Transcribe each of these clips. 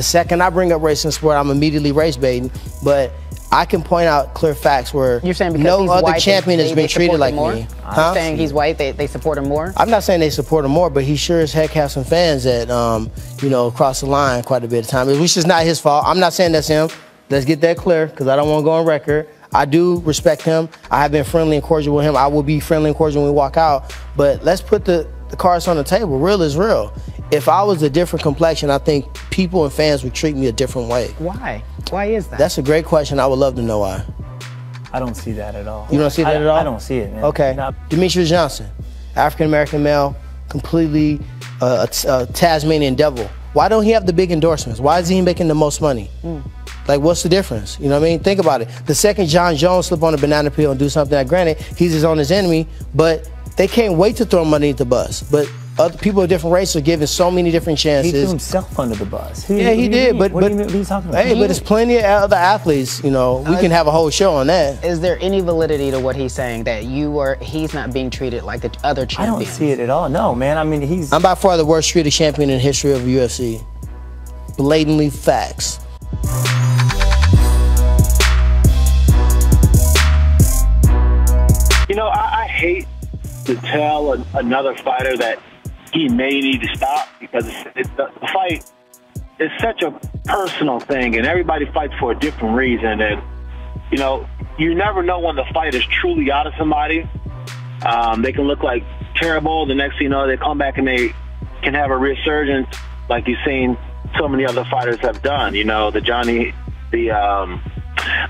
second I bring up racing sport, I'm immediately race baiting. But I can point out clear facts where you're saying because no he's other white, champion has been treated like me. I'm saying he's white, they support him more? I'm not saying they support him more, but he sure as heck has some fans that, you know, cross the line quite a bit of time, which is not his fault. I'm not saying that's him. Let's get that clear, because I don't want to go on record. I do respect him. I have been friendly and cordial with him. I will be friendly and cordial when we walk out. But let's put the cards on the table. Real is real. If I was a different complexion, I think people and fans would treat me a different way. Why? Why is that? That's a great question. I would love to know why. I don't see that at all. You don't see that at all? I don't see it, man. Okay. Demetrius Johnson, African-American male, completely a Tasmanian devil. Why don't he have the big endorsements? Why is he making the most money? Like, what's the difference? You know what I mean? Think about it. The second John Jones slip on a banana peel and do something that, granted, he's his own enemy, but they can't wait to throw him underneath the bus. But other people of different races are given so many different chances. He threw himself under the bus. Yeah, he did. But what are you talking about? Hey, but there's plenty of other athletes. You know, we can have a whole show on that. Is there any validity to what he's saying that he's not being treated like the other champions? I don't see it at all. No, man. I mean, I'm by far the worst treated champion in the history of the UFC. Blatantly facts. You know, I hate to tell another fighter that he may need to stop, because the fight is such a personal thing, and everybody fights for a different reason. And, you know, you never know when the fight is truly out of somebody. They can look like terrible. The next thing you know, they come back and they can have a resurgence like you've seen so many other fighters have done. You know,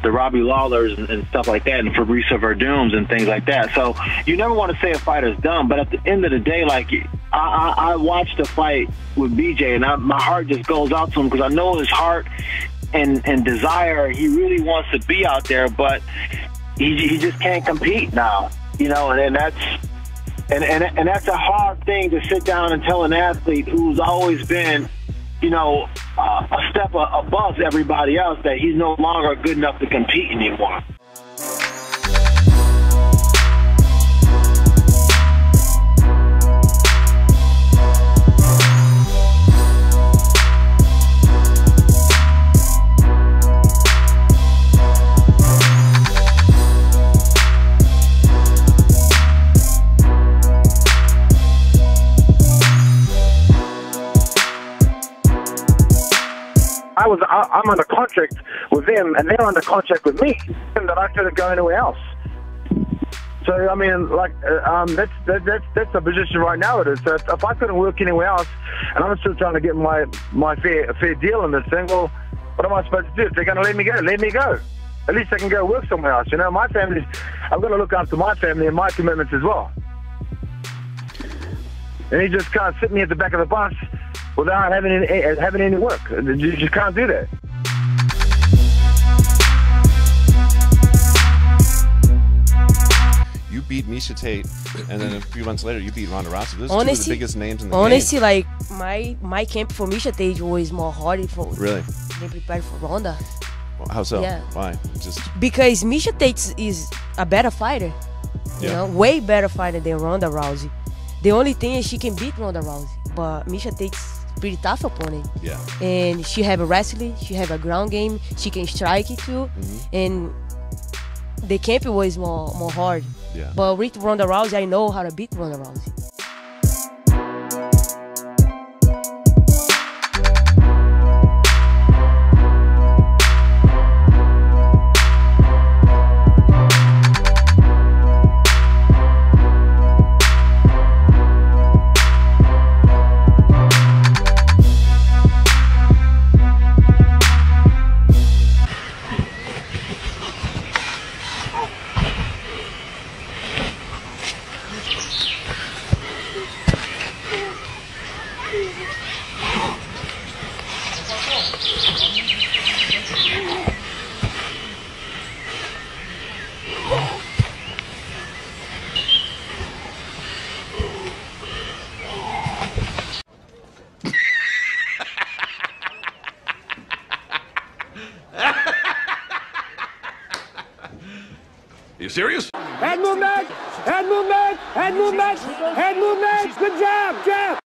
the Robbie Lawlers and stuff like that, and Fabrice Verdums and things like that. So you never want to say a fighter's done, but at the end of the day, like, I watched the fight with BJ, and my heart just goes out to him, because I know his heart and desire. He really wants to be out there, but he just can't compete now. You know, and that's a hard thing to sit down and tell an athlete who's always been, you know, a step above everybody else, that he's no longer good enough to compete anymore. I'm under contract with them, and they're under contract with me, and that I couldn't go anywhere else. So I mean, like, that's the position right now. It is. So if I couldn't work anywhere else, and I'm still trying to get my fair deal in this thing, well, what am I supposed to do? If they're going to let me go, let me go. At least I can go work somewhere else. You know, my family, I've got to look after my family and my commitments as well. And he just can't sit me at the back of the bus without having any work. You just can't do that. You beat Miesha Tate, and then a few months later, you beat Ronda Rousey. Those are two of the biggest names in the honestly, game. like my camp for Miesha Tate was more hard for really than prepared for Ronda. Well, how so? Yeah. Why? Just because Miesha Tate is a better fighter. You know, way better fighter than Ronda Rousey. The only thing is she can beat Ronda Rousey, but Miesha Tate's pretty tough opponent. Yeah. And she have a wrestling, she have a ground game, she can strike it too, and the camp was more hard. Yeah. But with Ronda Rousey, I know how to beat Ronda Rousey. You serious? Head movement! Head movement! Head movement! Head movement! Good job! Jab!